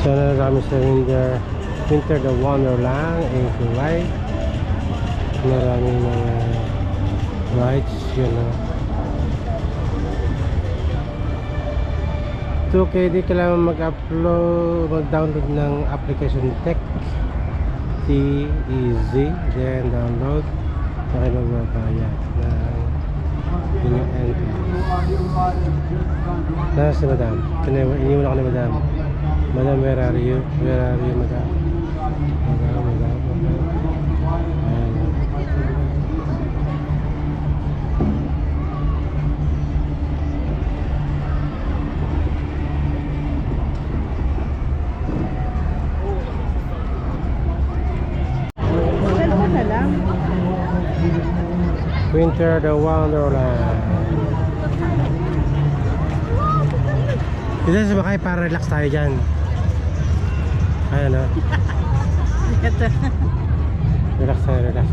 Sana kami sa Winter the Wonderland in Kuwait. Maraming mga rides yun. So okay, di kailangan mag-download ng application Tech TEZ, then download saka magbabayad ng inyong entrance. Nasa si madam, iniwan ako ni madam. Madam, where are you? Where are you, madam? Madam. Cellphone na lang. Winter the Wonderland. Dito sa bakay para relax tayo dyan. Ayan o. Relax tayo, relax.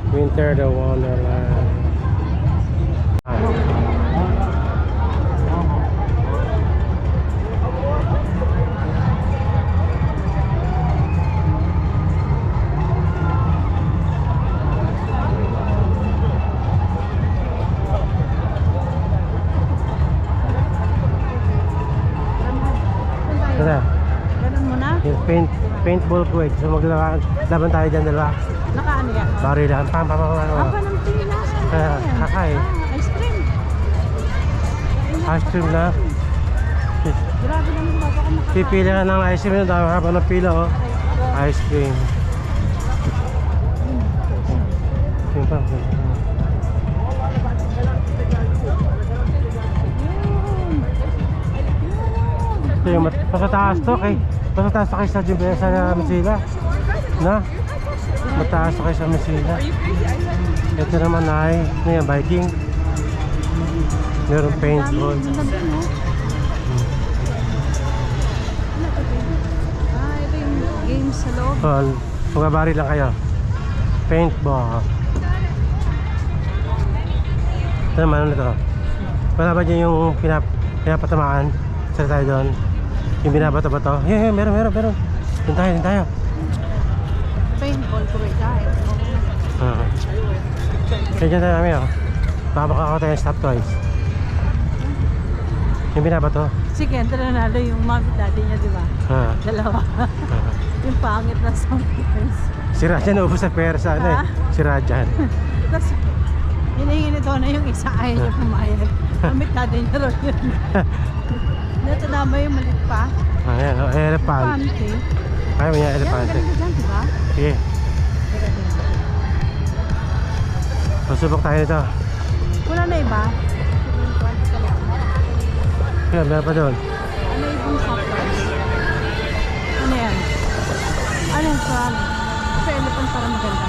Winter the Wonderland. Ganun mo na? Yung paintball quiz. So maglaban tayo dyan dalawa. Nakaano yan? Barilan. Pam. Apa ng pila? Kakay. Ice cream. Ice cream na. Grabe naman ba? Baka makakain. Pipila ka ng ice cream. Dami haba ng pila oh. Ice cream. Yung pa. Pasataas to kay pasataas to kay sa Jubesa na Mesila na mataas to kay sa Mesila. Ito naman ay biking, meron paintball. Ito yung games sa loob. Magbabari lang kayo, paintball. Ito naman ano to, wala ba dyan yung pinapatamaan sa tayo doon? Yung binabato-bato. Yeah, meron. Doon tayo. Paintball ko ba tayo? Kaya dyan tayo namin oh. Babaka ako tayo stop toys. Yung binabato. Si Kento nanalo yung mom at daddy niya, di ba? Dalawa. Yung pangit na sometimes. Si Rajan naubos sa pera sa ano eh. Si Rajan. Tapos, hinihingi nito na yung isa ayaw niya pumayag. Mom at daddy niya ron yun. Natadama yung malit pa. Ayan, elephant. Pante. Kaya mo niya elephant. Yan, ganun dyan, di ba? Sige. Pasubok tayo nito. Wala na iba? Kaya meron pa doon. Ano ibang surprise? Ano yan? Ano yung frog? Sa elephant para maganda.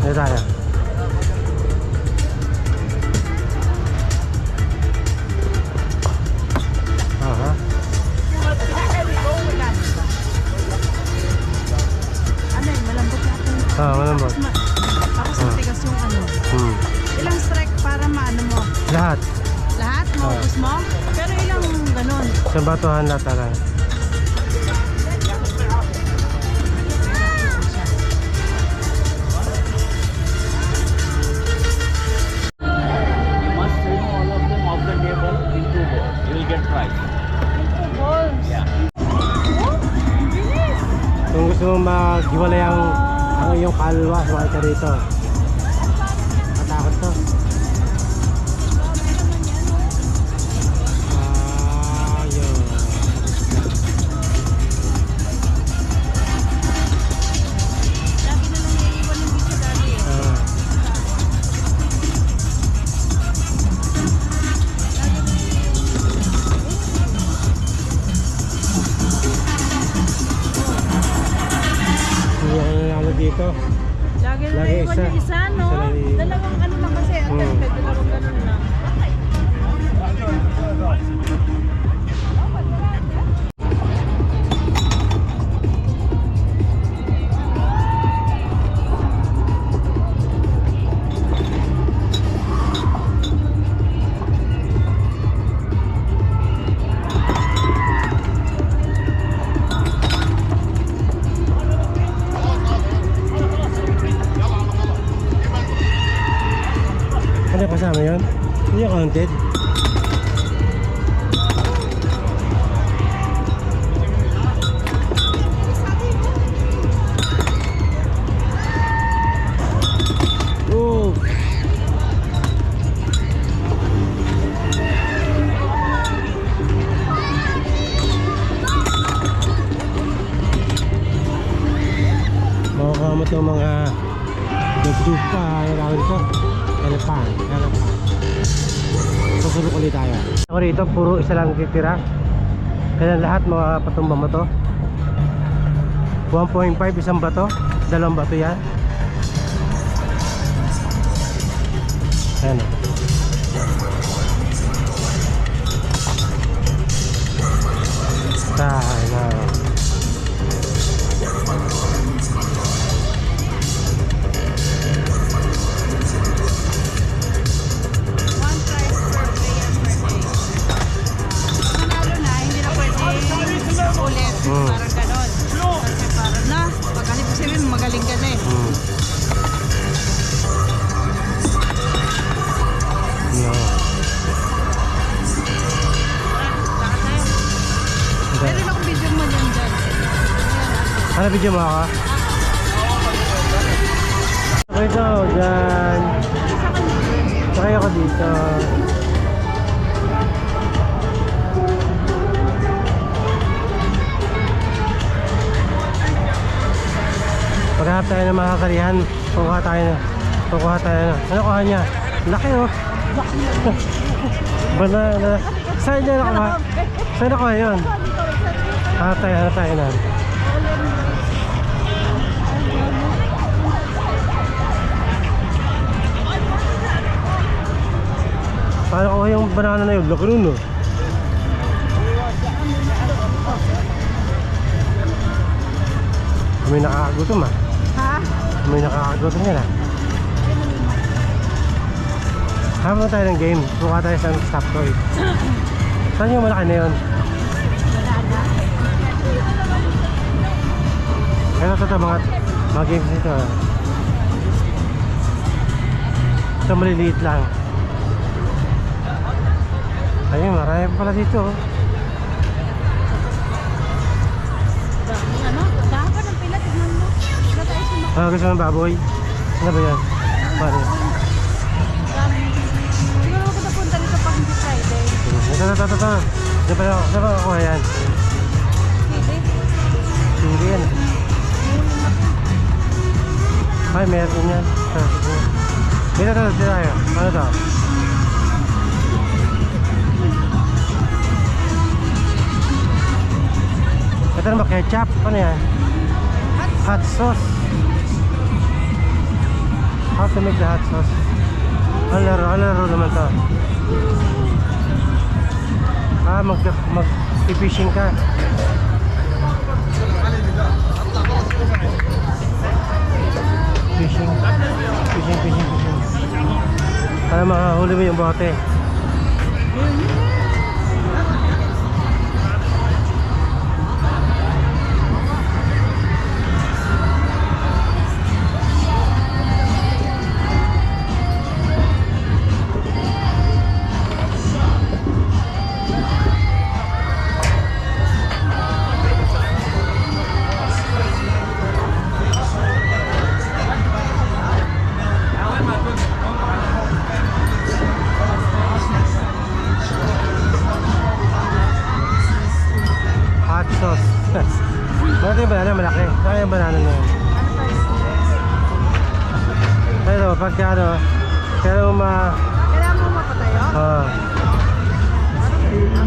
Dito tayo. Ano yun? Malambot na ito. Malambot. Tapos matigas yung ano. Ilang strike para maano mo? Lahat. Lahat? Maubos mo? Pero ilang ganun? Sa batuhan lahat talaga. You must remove all of them off the table in 2 balls. You will get prize. Balls. Yeah. Oh, bilis! Kung gusto mo maghiwalay ang iyong kalwa, sumakit ka rito. Matakot to. Ayun. Lagi na lang naiiwan yung bisa dali eh. Hindi ako nanalo dito. Lagi na Lagi naiiwan isa. yung kasama yun? Hindi yung counted? Oh! Makakamot ng mga dugdug pa, around ko. Elephant. Susulok ulit tayo. Ako rito, puro isa lang titira. Kaya lahat mga patumba mo to. 1.5 isang bato. Dalawang bato yan. Ayan o. Sana. One price per day and per day. Manalo na, hindi na pwede ulit. Parang ganon. Kasi parang na, pag ano sabihin, magaling ka na eh. Yeah. Lakad tayo. Meron akong video mo dyan dyan. Ano video mo ako? Okay ito, dyan. Sakay ako dito. Paghanap tayo ng mga kakarihan, kukuha tayo. Ano kuha niya? Laki oh. Banana. Saan niya nakuha? Saan nakuha yun? Hanap tayo na. Paano kuha yung banana na yun? Laki nun oh. May nakakagutom ah. Ha? May nakakagutom yan ah. Habang tayo ng game, buka tayo sa stop toy. Saan yung malaki na yun? Ito mga games nito ah. Ito maliliit lang. Ayun, marami pala dito oh. Ano? Dapat ng pila, tignan mo. Wala tayo sumakot. Gusto ng baboy? Ano ba yan? Paano? Siguro ako napunta dito pag hindi Friday. Ito. Saan pa nakuha yan? Hindi. Hindi yan. Ay, meron yan. Dito tayo. Ano to? Ito naman ketchup. Ano yan? Hot sauce. How to make the hot sauce? Ano laro naman to? Mag-fishing ka. Fishing. Para makahuli mo yung bote. Hot sauce. Ano yung banana malaki? Saan yung banana na yun? Pero pagka ano, kaya mo Kailangan mo mapatayo? Tapos? Ano kailangan?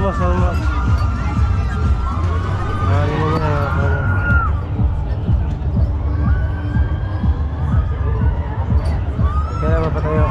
Almost. Ano mo na. Kaya naman pa tayo.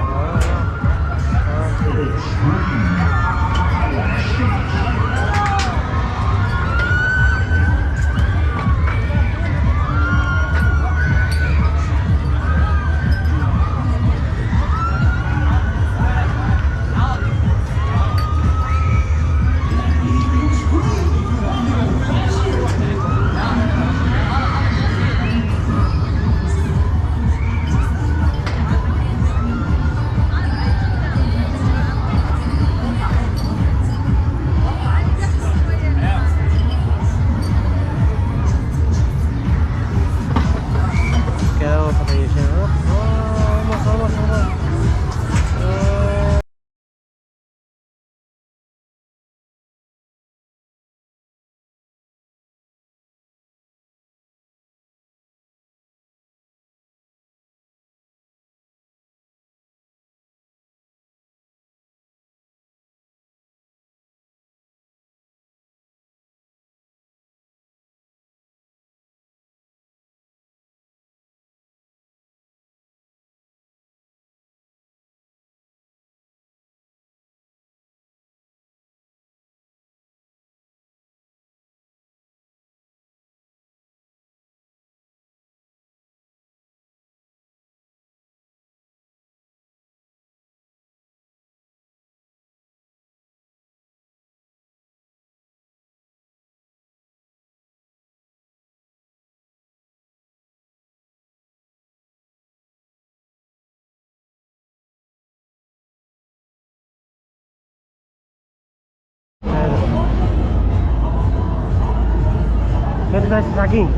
Ganito tayo sa saging.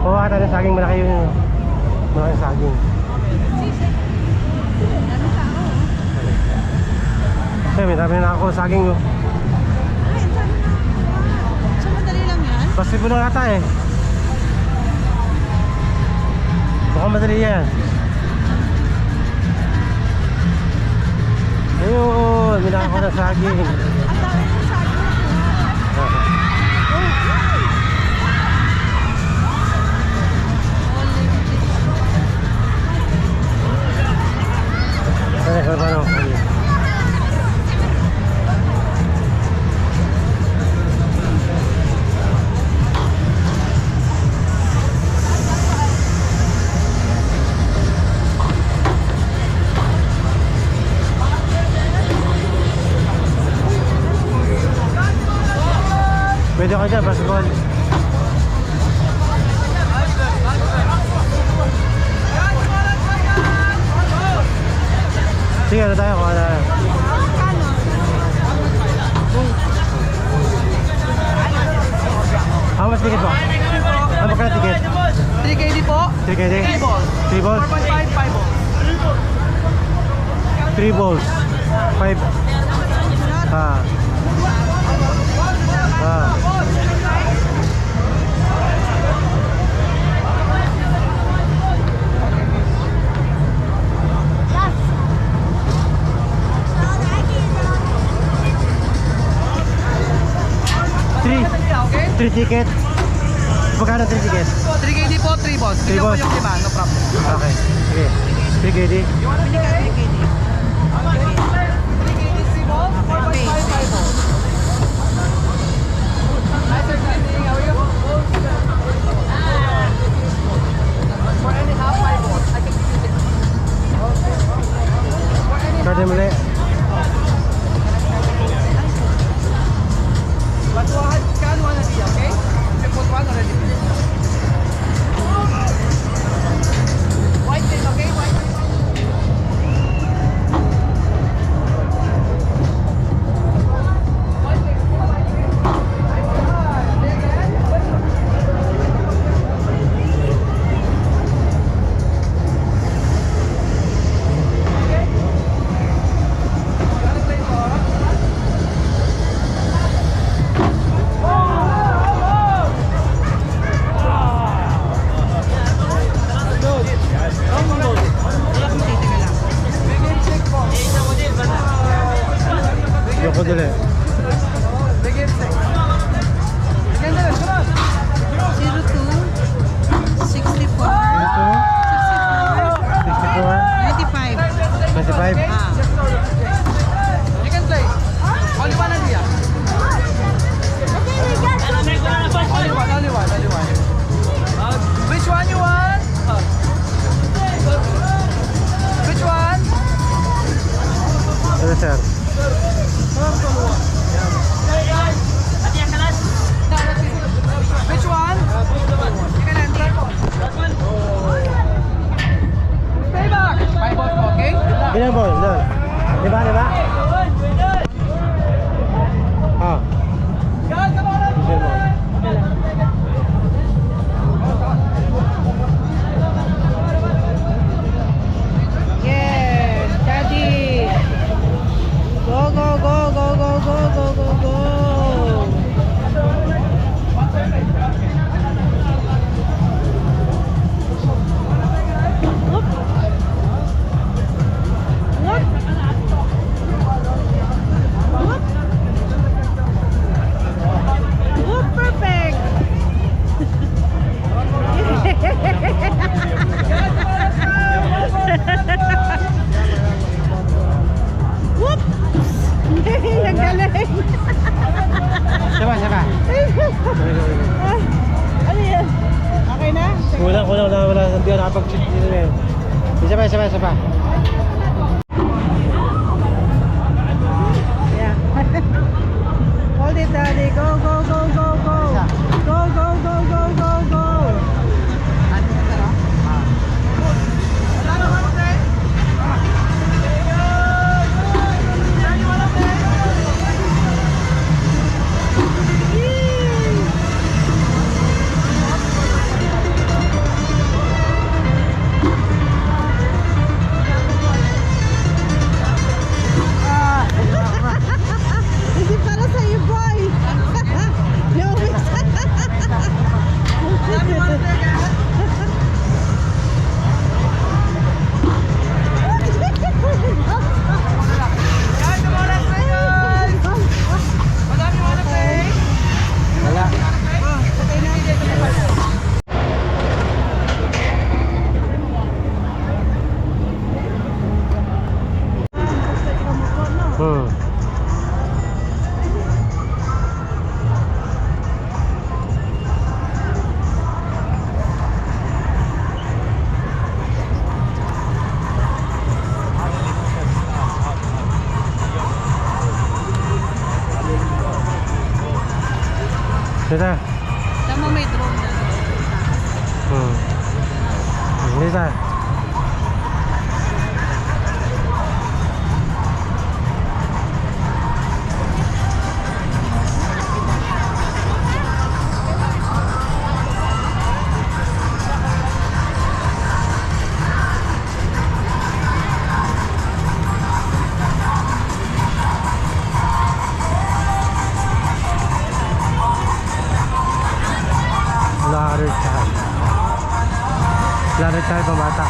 Pawa tayo ng saging, malaki yun. Malaki yung saging. May dami na ako saging. So, madali lang yan? Basketball lang ata eh. Mukhang madali yan. Ayun, minaka ko ng saging. Ang dami ng saging. Paano? Pwede ka dyan, basketball. Sige, ano tayo? Kuha na. How much ticket po? Ano ba kaya ticket? 3KD po. 3KD? 3 balls. 3 balls? 4.5, 5 balls. 3 balls. 5. Ah. Ah. Okay? 3 ticket. Magkano 3 ticket? 3KD po, 3 balls. 3 Bigyan ko balls. yung 5, no problem. Okay. Sige. 3KD. Bili ka 3KD. 3KD, 3 balls, 4.5, 5 balls. Hi, sir. Good evening. How are you? For any half, 5 balls. I can give you this. For any Kaya muli. But one can one be, okay? You put one already. White tail, okay? White tail. Yoko dili. 5. You can play. Only one and yeah. Only one. Which one you want? Which one? Ano sir? Which one? You can enter. Stay back. My boss, okay? Ilan ball? Ilan? Diba? Ah. Guys, come on. Ilan ball? Yes, Daddy. Go, go, go, go, go, go, go, go, go. Whoop. Whoop. Whoop. Whoop, perfect. Whoop! Ang galing! Saba. Ano yan? Okay na? Kulang na wala. Hindi ako nakapag-shoot dito eh. Saba. Yeah. Hold it, Daddy. Go, go, go, go, go. Go, go, go, go, go, go. Hindi para sa iyo, boy. Lewis. Guys, come on, let's play, guys. Madam, you wanna play? Wala. Okay na, hindi ko na. Dito. Tama, may drone na. Dito. Ladder tayo pambata.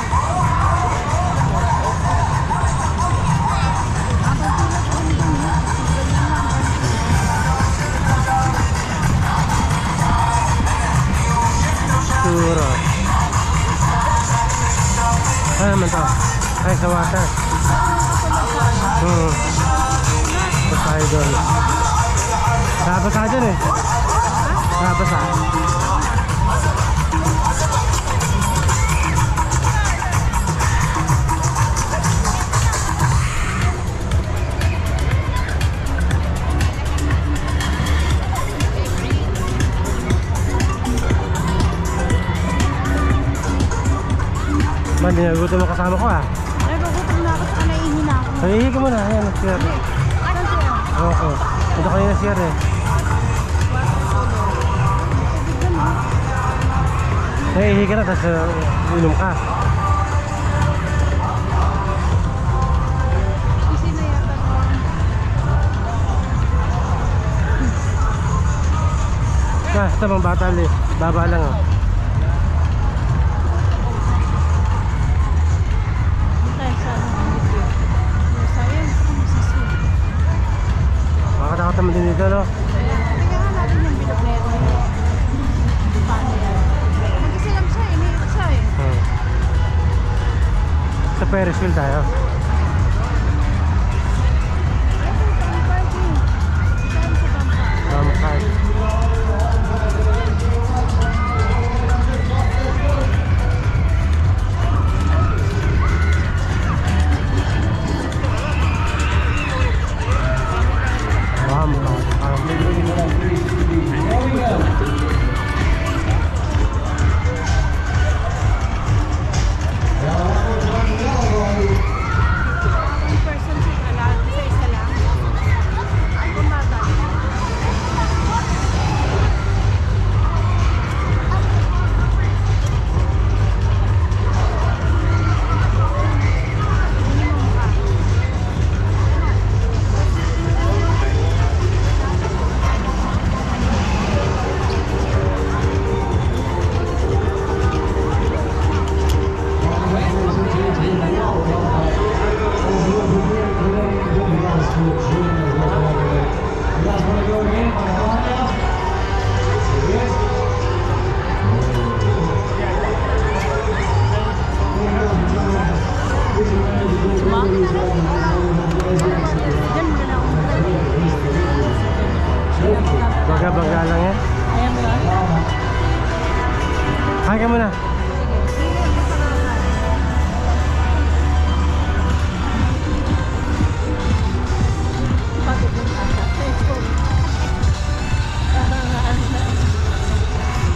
Siguro. Ano naman to? Ay, sa water. Basta tayo doon. Nabasa dyan eh. Nabasa. Man, dinagutom mo kasama ko ah. Ay, gugutom na ako sa naihi na ako. Nahihi ka muna. Ayan, sir. Anong siya? Oo. Ito kanina sir eh. Nahihi ka na, tapos inom ka. Kasi na yata na. Basta mga bata, baba lang ah. Makakatakot naman din dito, no? Tingnan natin yung bilog na ito. Paano yan? Mag-isa lang siya, iniikot siya eh. Sa Ferris wheel tayo. Person sila lang, isa-isa lang. Ang gumagal. Baga-baga lang yan. Ayan mo yun? Kain ka muna.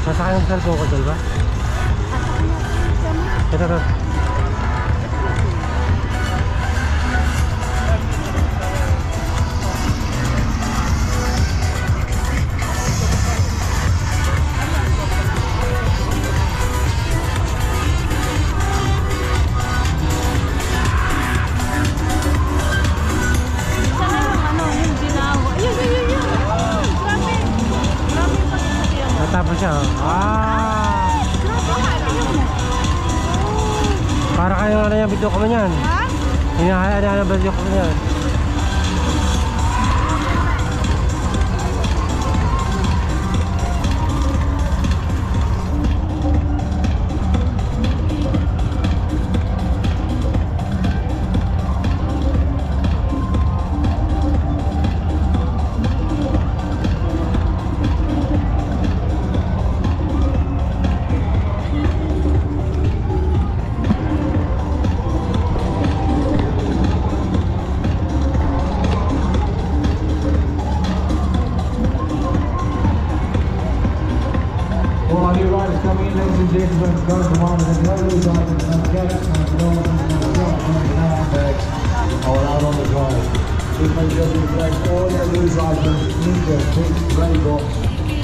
Nasakay yung cellphone ko, ba? Ito. Sana yung ano, yung ginawa. Ayun. Grabe. Grabe yung pagkakati yan. Natapos siya. Ah! Grabe yun. Para kayo ano yung video ko man yan. Ha? Hinahayaan na video ko man yan. All our new riders coming in, ladies and gentlemen, go to one of the global riders and get it, and go on the handbags are out on the drive. Please make sure you collect all your loose items in your big grey box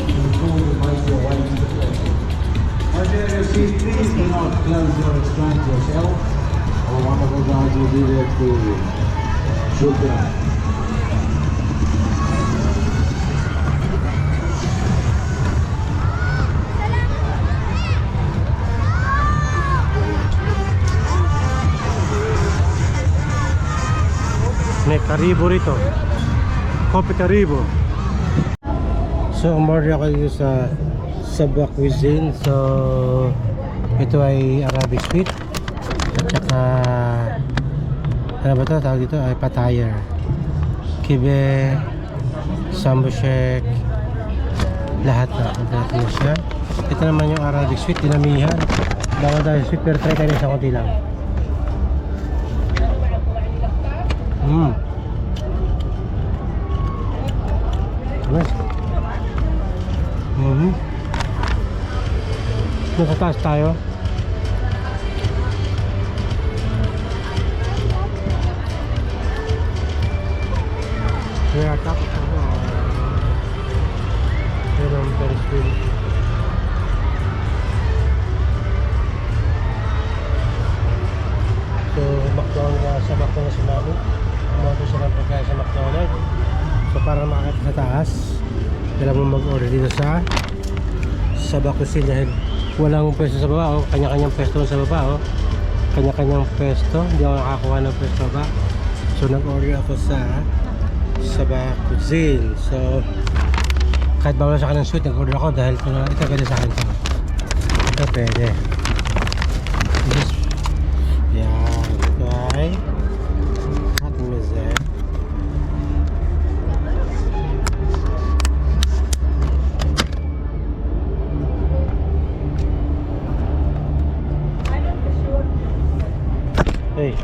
before you make your way to the station. As you have your seat, please do not close or distract yourself. Our wonderful guys will be there for you. Shukran. May karibo rito. Kopi karibo. So, umorder ako dito sa Sabah Cuisine. So, ito ay Arabic sweet. At saka, ano ba ito? Tawag dito ay patayer. Kibe, sambushek, lahat na. Natin siya. Ito naman yung Arabic sweet, dinamihan. Bawal dahil sweet, pero try tayo na isang konti lang. Nice. Nasa taas tayo. Kaya tapos ako. Yan ang Ferris wheel. So, McDonald's sa McDonald's sinabi. Umato siya ng pagkain sa McDonald's. So para makakita sa taas, kailangan mo mag-order dito sa Sabah Cuisine dahil walang pwesto sa baba. Oh. Kanya-kanyang pwesto sa baba. Oh. Kanya-kanyang pwesto. Hindi ako nakakuha ng pwesto sa baba. So nag-order ako sa Sabah Cuisine. So kahit bawal sa akin ng sweet, nag-order ako dahil ito pwede sa akin. Ito pwede. Yan. Ito ay hot meze. Hey.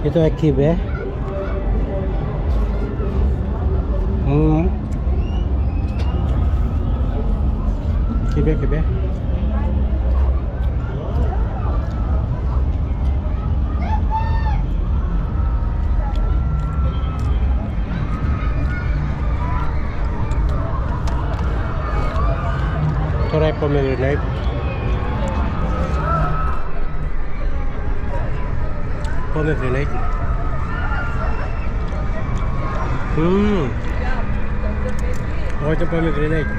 Ito ay kibe. Kibe. Try pomegranate. Pomegranate. Okay itong pomegranate.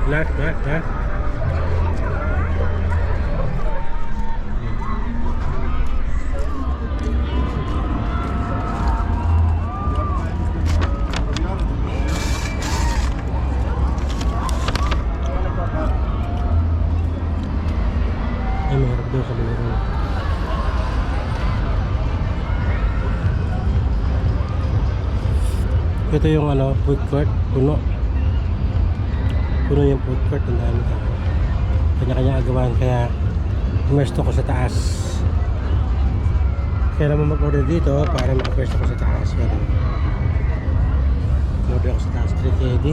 Nice. Ay, mahirap daw sa laro. Ito yung food court, puno yung food court, ang dami tao. Kanya-kanya agawan, kaya pumwesto ko sa taas. Kaya naman mag-order dito para makapwesto ko sa taas. Order ako sa taas, 3KD.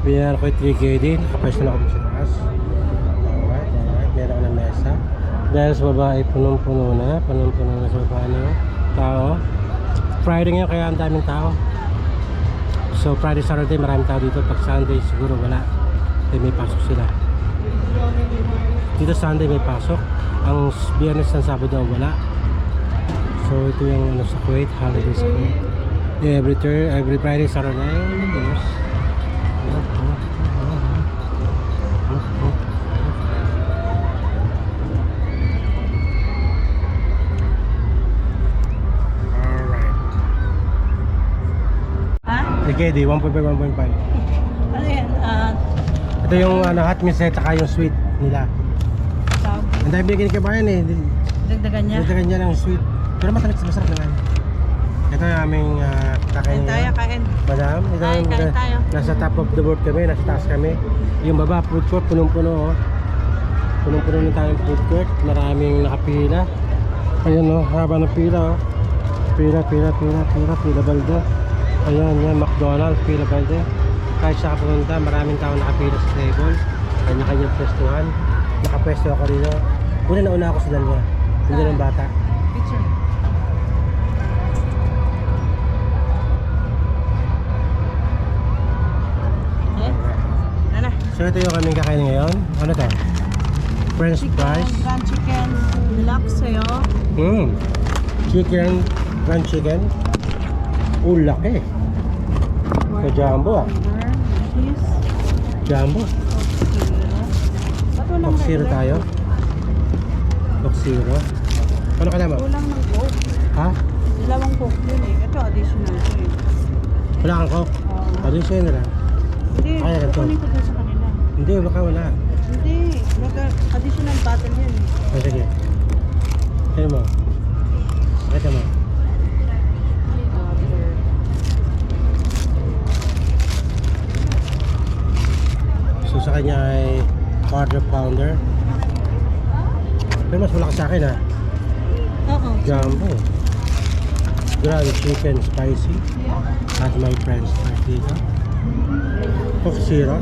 Binayaran ko yung 3KD, nakapwesto na ako sa taas. Alright, meron ako ng mesa. Dahil sa baba ay punong-puno na sa baba na tao. Friday ngayon kaya ang daming tao. So Friday, Saturday maraming tao dito. Pag Sunday siguro wala. May pasok sila. Dito Sunday may pasok. Ang Biyernes ng Sabado wala. So ito yung sa Kuwait, holiday sa Kuwait. Every Friday, Saturday, yes. KD, 1.5, 1.5. Ano yan? Ito yung hot mix at saka yung sweet nila. Ang dami binigyan kay Bayan eh. Dagdagan niya? Dagdagan niya ng sweet. Pero matamis, masarap naman. Ito yung aming kakain. Kain. Madam, ito Kain tayo. Nasa top of the board kami, nasa taas kami. Yung baba, food court, punong-puno. Punong-puno na tayong food court. Maraming nakapila. Ayan haba ng pila. Pila balde. Ayan, McDonald's, pila balde. Kahit siya kapunta, maraming tao nakapila sa table. Kanya-kanyang pwestuhan. Nakapwesto ako dito. Una ako sa dalawa. Hindi ng bata. Picture. Nana. So ito yung kaming kakain ngayon. Ano to? French fries. Grand chicken. Deluxe sa'yo. Chicken. Grand chicken. Laki. Sa jumbo Cheese. Jumbo. Coke Zero tayo. Coke Zero. Ano ka naman? Kulang ng Coke. Ha? Dalawang Coke yun eh. Ito additional to eh. Wala kang Coke? Additional na lang. Hindi, Kaya ganito. kukunin ko doon sa kanila. Hindi, baka wala. Hindi, additional bottle yan eh. Sige. Ano mo? Pakita mo. So sa kanya ay quarter pounder. Pero mas malakas sa akin ha. Oo. Jumbo. Ground chicken spicy. At may french fries dito. Coke Zero.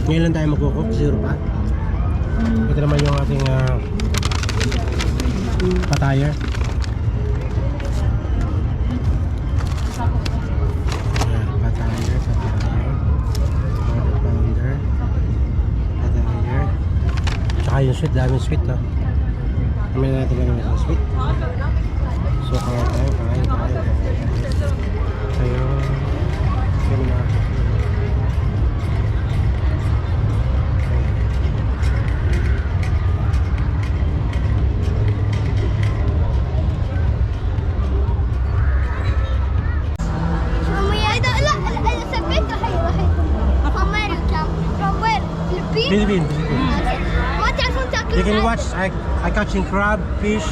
Ngayon lang tayo magko-Coke Zero pa. Ito naman yung ating patayer. Patayer. Quarter pounder. Patayer. Tsaka yung sweet, daming sweet no. Kamay na natin lang yung sweet. So kaya tayo, kain. Ayun. Ayun na. Philippines. You can watch. I catching crab, fish.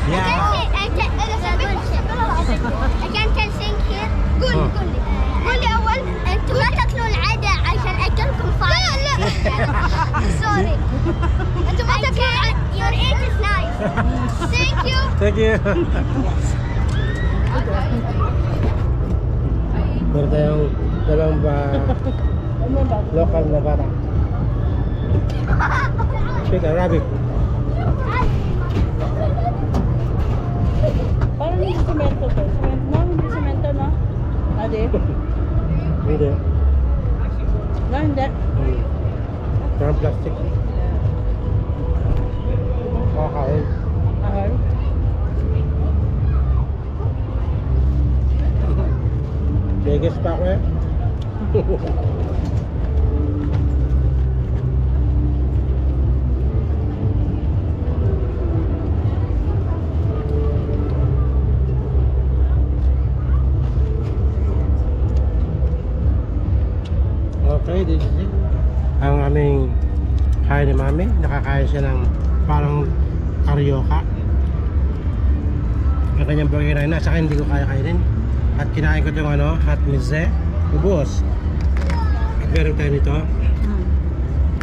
Yeah. I can't sing here. Meron tayong dalawang local na bata. Speak Arabic. Parang hindi semento to. Semento, no? Hindi semento, no? Adi? Hindi. No, hindi. Parang plastic. Kakain. Ahal. Vegas pa ako eh. Okay, this is it. Ang aming kain ni Mami. Nakakain siya ng parang karyoka. Ang kanyang burger na yun. Sa akin hindi ko kaya kainin. At kinain ko itong hot mize. Ubus. At meron tayo nito.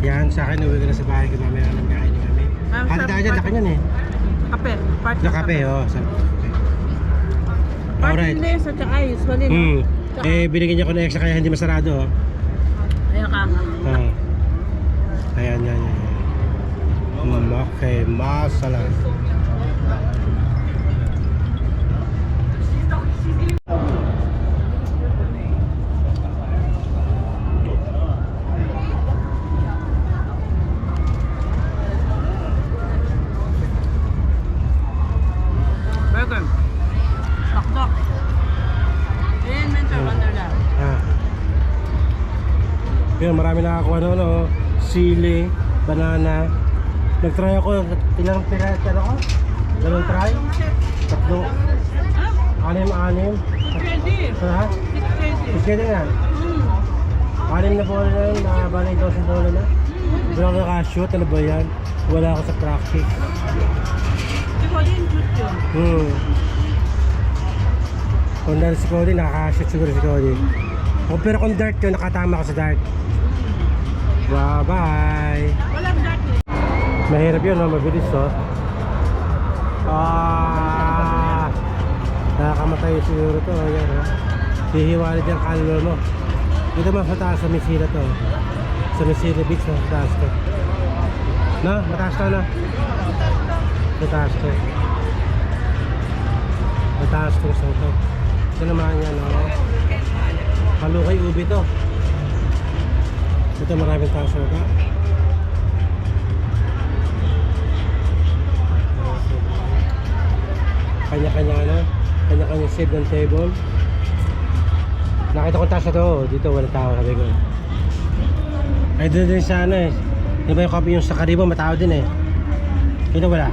Yan, sa akin uwi ko na sa bahay ko mamaya nang kain ni Mami. Hati tayo dyan, laki yan eh. Kape. Part Na kape, oh. Sarap. Okay. Part Alright. hindi sa tsaka usually, no? Eh, binigyan niya ko na extra kaya hindi masarado, oh. Ayun ka nga. Ayan, yan. Okay, masala. Burger. Sakdok. Ayan, mentor wonderland. Yun, marami nakakuha sili, banana. Nag-try ako, ilang pira, dalawang try? Tatlo, anim. Ready. Ha? Ready. Sige na. Anim na bola na yun, nakabali $12 na. Wala ako nakashoot, ano ba yan? Wala ako sa practice. Si Cody yung shoot yun. Kung dahil si Cody, nakakashoot siguro si Cody. Pero kung dart yun, nakatama ako sa dart. Bye-bye! Walang dart eh. Mahirap yun, no? Mabilis, oh. Nakakamatay siguro to, yan, oh. Hihiwalid yung kaluluwa mo. Dito mas mataas sa Mesilla to. Sa Mesilla Beach, mas mataas to. No? Mataas to, no? Mataas to. Mataas to sa ito. Ito naman yan, no? Halukay ubi to. Ito maraming taas sa ito. Kanya-kanya save ng table. Nakita ko taas na to, dito walang tao, sabi ko. Ay doon din sa eh. Di ba yung coffee yung sa Karibo, matao din eh. Dito wala.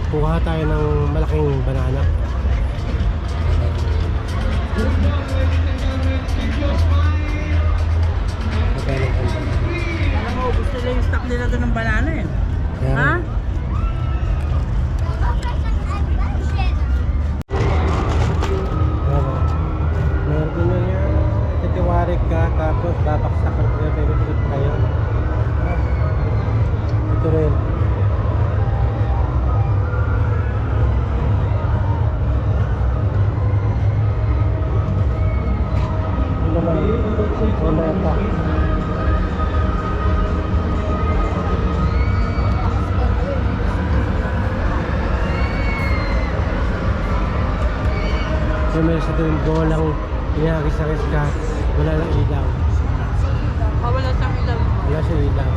Kuha tayo ng malaking banana. Alam mo, gusto nila yung stock nila doon ng banana eh. Ayan. Ha? Meron din yun yan. Titiwarig ka, tapos babaksak ka kayo, pagkakit kayo. Ito rin. Ito naman. Ito. So meron sa tuwing bolang inahagis-agis ka, wala lang ilaw. Wala siyang ilaw. Wala siya ilaw.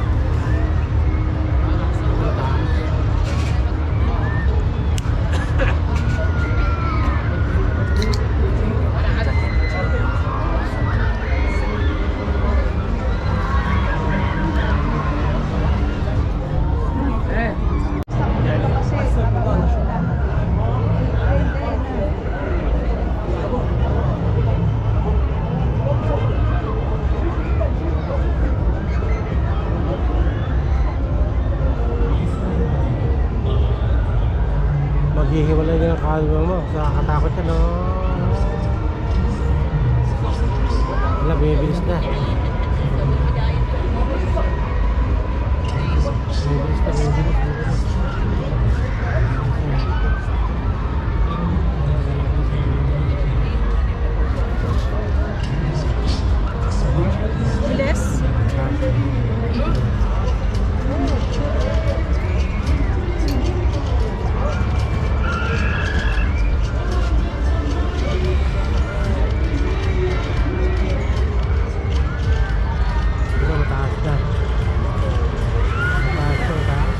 Hihiwalay niya ang kalma mo. Nakakatakot yan, no? Wala, bumibilis na. Bumibilis. Bilis. Ito, mataas na. Mataas.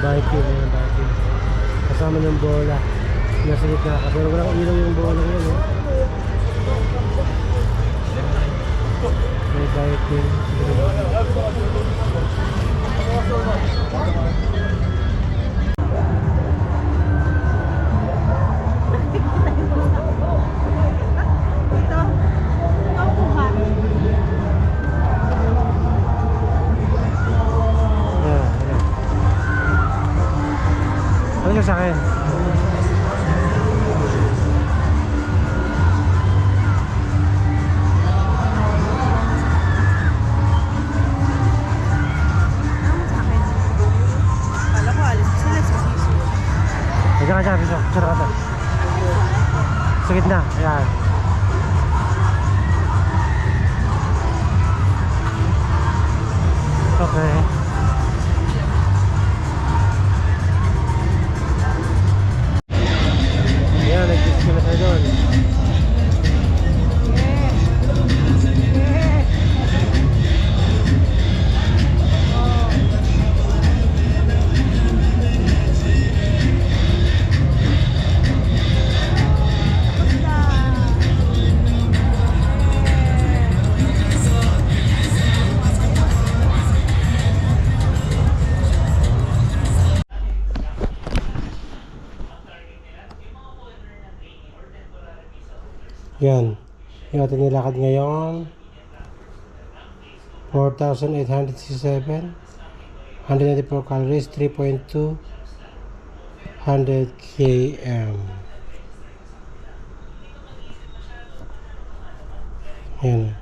Biking. Kasama ng bola. Nasa gitna ka. Pero walang ilaw yung bola yun, eh. May biking. Ito. Kaupuhan. Ano ka sa akin? Ano sa akin? Kala ko alis sila sa sisi. Diyan ka dyan, picture ka dyan. Sa gitna, ayan. Okay. Ayan, nag-kiss ko na tayo doon. Yan. Yung ating nilakad ngayon. 4,867. 194 calories. 3.2. 100 km. Yan.